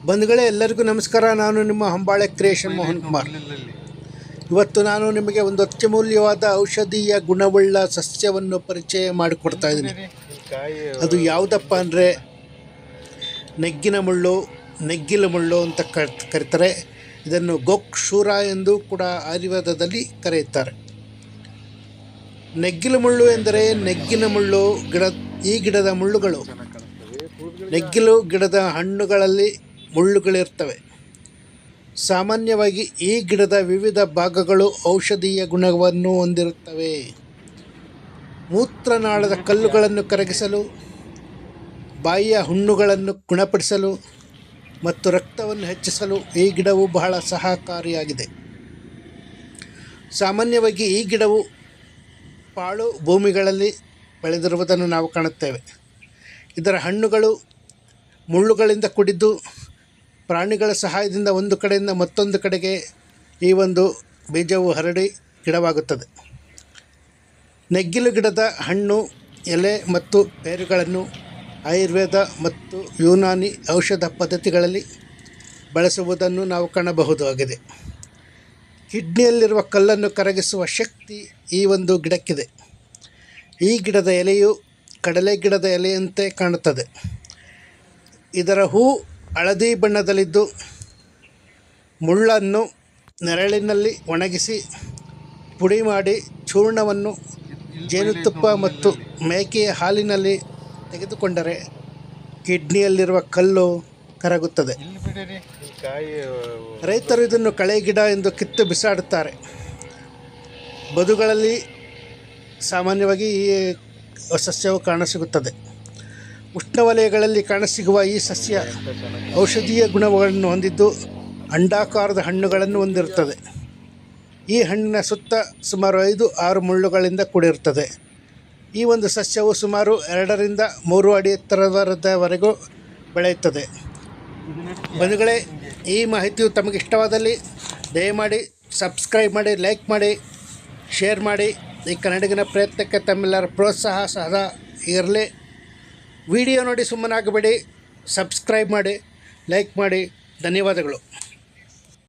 ಬಂಧುಗಳೇ, ಎಲ್ಲರಿಗೂ ನಮಸ್ಕಾರ. ನಾನು ನಿಮ್ಮ ಹೊಂಬಾಳೆ ಕ್ರಿಯೇಷನ್ ಮೋಹನ್ ಕುಮಾರ್. ಇವತ್ತು ನಾನು ನಿಮಗೆ ಒಂದು ಅತ್ಯಮೂಲ್ಯವಾದ ಔಷಧೀಯ ಗುಣವುಳ್ಳ ಸಸ್ಯವನ್ನು ಪರಿಚಯ ಮಾಡಿಕೊಡ್ತಾ ಇದ್ದೀನಿ. ಅದು ಯಾವುದಪ್ಪ ಅಂದರೆ ನೆಗ್ಗಿನ ಮುಳ್ಳು ಅಂತ ಕರೀತಾರೆ. ಇದನ್ನು ಗೋಕ್ಷೂರ ಎಂದು ಕೂಡ ಆಯುರ್ವೇದದಲ್ಲಿ ಕರೆಯುತ್ತಾರೆ. ನೆಗ್ಗಿಲು ಮುಳ್ಳು ಎಂದರೆ ನೆಗ್ಗಿನ ಮುಳ್ಳು ಈ ಗಿಡದ ಮುಳ್ಳುಗಳು. ನೆಗ್ಗಿಲು ಗಿಡದ ಹಣ್ಣುಗಳಲ್ಲಿ ಮುಳ್ಳುಗಳಿರ್ತವೆ. ಸಾಮಾನ್ಯವಾಗಿ ಈ ಗಿಡದ ವಿವಿಧ ಭಾಗಗಳು ಔಷಧೀಯ ಗುಣವನ್ನು ಹೊಂದಿರುತ್ತವೆ. ಮೂತ್ರನಾಳದ ಕಲ್ಲುಗಳನ್ನು ಕರಗಿಸಲು, ಬಾಯಿಯ ಹುಣ್ಣುಗಳನ್ನು ಗುಣಪಡಿಸಲು ಮತ್ತು ರಕ್ತವನ್ನು ಹೆಚ್ಚಿಸಲು ಈ ಗಿಡವು ಬಹಳ ಸಹಕಾರಿಯಾಗಿದೆ. ಸಾಮಾನ್ಯವಾಗಿ ಈ ಗಿಡವು ಪಾಳು ಭೂಮಿಗಳಲ್ಲಿ ಬೆಳೆದಿರುವುದನ್ನು ನಾವು ಕಾಣುತ್ತೇವೆ. ಇದರ ಹಣ್ಣುಗಳು ಮುಳ್ಳುಗಳಿಂದ ಕೂಡಿದ್ದು ಪ್ರಾಣಿಗಳ ಸಹಾಯದಿಂದ ಒಂದು ಕಡೆಯಿಂದ ಮತ್ತೊಂದು ಕಡೆಗೆ ಈ ಒಂದು ಬೀಜವು ಹರಡಿ ಗಿಡವಾಗುತ್ತದೆ. ನೆಗ್ಗಿಲು ಗಿಡದ ಹಣ್ಣು, ಎಲೆ ಮತ್ತು ಬೇರುಗಳನ್ನು ಆಯುರ್ವೇದ ಮತ್ತು ಯುನಾನಿ ಔಷಧ ಪದ್ಧತಿಗಳಲ್ಲಿ ಬಳಸುವುದನ್ನು ನಾವು ಕಾಣಬಹುದಾಗಿದೆ. ಕಿಡ್ನಿಯಲ್ಲಿರುವ ಕಲ್ಲನ್ನು ಕರಗಿಸುವ ಶಕ್ತಿ ಈ ಒಂದು ಗಿಡಕ್ಕಿದೆ. ಈ ಗಿಡದ ಎಲೆಯು ಕಡಲೆ ಗಿಡದ ಎಲೆಯಂತೆ ಕಾಣುತ್ತದೆ. ಇದರ ಹೂ ಹಳದಿ ಬಣ್ಣದಲ್ಲಿದ್ದು ಮುಳ್ಳನ್ನು ನೆರಳಿನಲ್ಲಿ ಒಣಗಿಸಿ ಪುಡಿ ಮಾಡಿ ಚೂರ್ಣವನ್ನು ಜೇನುತುಪ್ಪ ಮತ್ತು ಮೇಕೆಯ ಹಾಲಿನಲ್ಲಿ ತೆಗೆದುಕೊಂಡರೆ ಕಿಡ್ನಿಯಲ್ಲಿರುವ ಕಲ್ಲು ಕರಗುತ್ತದೆ. ರೈತರು ಇದನ್ನು ಕಳೆ ಗಿಡ ಎಂದು ಕಿತ್ತು ಬಿಸಾಡುತ್ತಾರೆ. ಬದುಗಳಲ್ಲಿ ಸಾಮಾನ್ಯವಾಗಿ ಈ ಸಸ್ಯವು ಕಾಣಸಿಗುತ್ತದೆ. ಉಷ್ಣವಲಯಗಳಲ್ಲಿ ಕಾಣಸಿಗುವ ಈ ಸಸ್ಯ ಔಷಧೀಯ ಗುಣಗಳನ್ನು ಹೊಂದಿದ್ದು ಅಂಡಾಕಾರದ ಹಣ್ಣುಗಳನ್ನು ಹೊಂದಿರುತ್ತದೆ. ಈ ಹಣ್ಣಿನ ಸುತ್ತ ಸುಮಾರು 5-6 ಮುಳ್ಳುಗಳಿಂದ ಕೂಡಿರುತ್ತದೆ. ಈ ಒಂದು ಸಸ್ಯವು ಸುಮಾರು 2 ರಿಂದ 3 ಅಡಿ ಎತ್ತರದವರೆಗೂ ಬೆಳೆಯುತ್ತದೆ. ಬಂಧುಗಳೇ, ಈ ಮಾಹಿತಿಯು ತಮಗೆ ಇಷ್ಟವಾದಲ್ಲಿ ದಯಮಾಡಿ ಸಬ್ಸ್ಕ್ರೈಬ್ ಮಾಡಿ, ಲೈಕ್ ಮಾಡಿ, ಶೇರ್ ಮಾಡಿ. ಈ ಕನ್ನಡಿಗನ ಪ್ರಯತ್ನಕ್ಕೆ ತಮ್ಮೆಲ್ಲರ ಪ್ರೋತ್ಸಾಹ ಸದಾ ಇರಲಿ. ವಿಡಿಯೋ ನೋಡಿ ಸುಮ್ಮನಾಗಬೇಡಿ, ಸಬ್ಸ್ಕ್ರೈಬ್ ಮಾಡಿ, ಲೈಕ್ ಮಾಡಿ. ಧನ್ಯವಾದಗಳು.